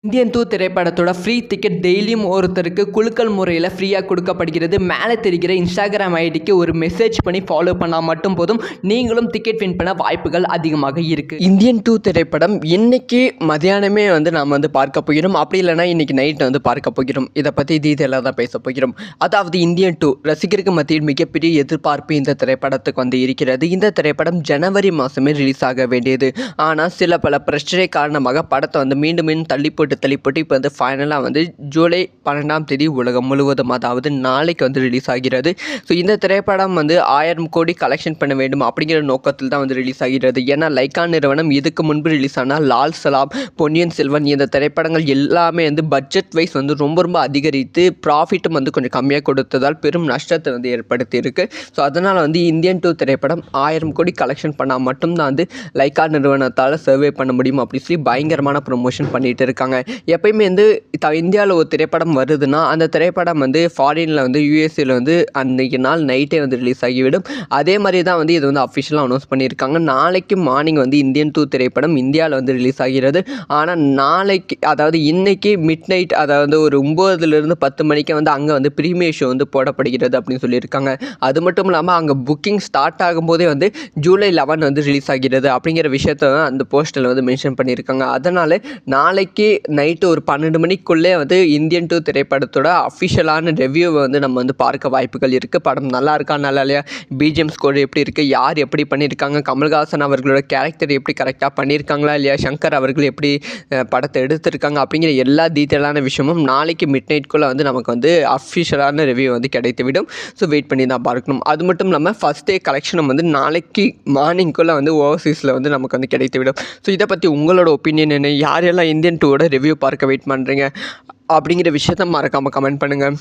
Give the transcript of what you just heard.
Indian 2 திரைப்படத்தோட free ticket டெய்லியும் ஒருத்தருக்கு குலுக்கல் முறையில் ஃப்ரீயாக கொடுக்கப்படுகிறது. மேலே தெரிகிற இன்ஸ்டாகிராம் ஐடிக்கு ஒரு மெசேஜ் பண்ணி ஃபாலோ பண்ணால் மட்டும் போதும், நீங்களும் டிக்கெட் வின் பண்ண வாய்ப்புகள் அதிகமாக இருக்குது. இந்தியன் 2 திரைப்படம் இன்னைக்கு மதியானமே நாம் பார்க்க போகிறோம். அப்படி இல்லைனா இன்னைக்கு நைட் பார்க்க போகிறோம். இதை பற்றி டீட்டெயிலாக தான் பேச போகிறோம். அதாவது இந்தியன் 2 ரசிகருக்கு மத்தியில் மிகப்பெரிய எதிர்பார்ப்பு இந்த திரைப்படத்துக்கு இருக்கிறது. இந்த திரைப்படம் ஜனவரி மாதமே ரிலீஸ் ஆக வேண்டியது. ஆனால் சில பல பிரச்சனை காரணமாக படத்தை மீண்டும் தள்ளி போட்டு இப்போ ஃபைனலாக ஜூலை 12ஆம் தேதி உலகம் முழுவதும், அதாவது நாளைக்கு ரிலீஸ் ஆகிறது. ஸோ இந்த திரைப்படம் 1000 கோடி கலெக்ஷன் பண்ண வேண்டும் அப்படிங்கிற நோக்கத்தில் தான் ரிலீஸ் ஆகிறது. ஏன்னா லைக்கா நிறுவனம் இதுக்கு முன்பு ரிலீஸ் ஆனால் லால் சலாம், பொன்னியின் செல்வன் இந்த திரைப்படங்கள் எல்லாமே பட்ஜெட் வைஸ் ரொம்ப அதிகரித்து ப்ராஃபிட்டும் கொஞ்சம் கம்மியாக கொடுத்ததால் பெரும் நஷ்டத்தை ஏற்படுத்தியிருக்கு. ஸோ அதனால் இந்தியன் 2 திரைப்படம் 1000 கோடி கலெக்ஷன் பண்ணால் மட்டும்தான் லைக்கா நிறுவனத்தால் சர்வே பண்ண முடியும் அப்படி சொல்லி பயங்கரமான ப்ரொமோஷன் பண்ணிட்டு இருக்காங்க. எப்பயுமே இந்தியாவில் ஒரு திரைப்படம் வருதுன்னா அந்த திரைப்படம் ஃபாரினில் யூஎஸ்ஏல அன்றைக்கி நாள் நைட்டே ரிலீஸ் ஆகிவிடும். அதே மாதிரி தான் இது அஃபிஷியலாக அனௌன்ஸ் பண்ணியிருக்காங்க. நாளைக்கு மார்னிங் இந்தியன் 2 திரைப்படம் இந்தியாவில் ரிலீஸ் ஆகிறது. ஆனால் நாளைக்கு, அதாவது இன்னைக்கு மிட் நைட், அதாவது ஒரு 9லிருந்து 10 மணிக்கு அங்கே ப்ரீமியர் ஷோ போடப்படுகிறது அப்படின்னு சொல்லியிருக்காங்க. அது மட்டும் இல்லாமல் அங்கே புக்கிங் ஸ்டார்ட் ஆகும்போதே ஜூலை 11 ரிலீஸ் ஆகிறது அப்படிங்கிற விஷயத்த அந்த போஸ்டரில் மென்ஷன் பண்ணியிருக்காங்க. அதனால் நாளைக்கு நைட்டு ஒரு 12 மணிக்குள்ளே இந்தியன் 2 திரைப்படத்தோட அஃபிஷியலான ரிவ்யூவை நம்ம பார்க்க வாய்ப்புகள் இருக்குது. படம் நல்லா இருக்கா நல்லா இல்லையா, பிஜிஎம் ஸ்கோர் எப்படி இருக்குது, யார் எப்படி பண்ணியிருக்காங்க, கமல்ஹாசன் அவர்களோட கேரக்டர் எப்படி கரெக்டாக பண்ணியிருக்காங்களா இல்லையா, சங்கர் அவர்கள் எப்படி படத்தை எடுத்திருக்காங்க அப்படிங்கிற எல்லா டீட்டெயிலான விஷயமும் நாளைக்கு மிட் நைட்குள்ளே நமக்கு அஃபிஷியலான ரிவ்யூ கிடைத்துவிடும். ஸோ வெயிட் பண்ணி தான் பார்க்கணும். அது மட்டும் இல்லாமல் ஃபஸ்ட் டே கலெக்ஷனும் நாளைக்கு மார்னிங்குள்ளே ஓவர்சீஸில் நமக்கு கிடைத்துவிடும். ஸோ இதை பற்றி உங்களோட ஒப்பீனியன் என்ன, யாரெல்லாம் இந்தியன் 2 ரிவ்யூ பார்க்க வெயிட் பண்ணுறீங்க அப்படிங்கிற விஷயத்த மறக்காமல் கமெண்ட் பண்ணுங்கள்.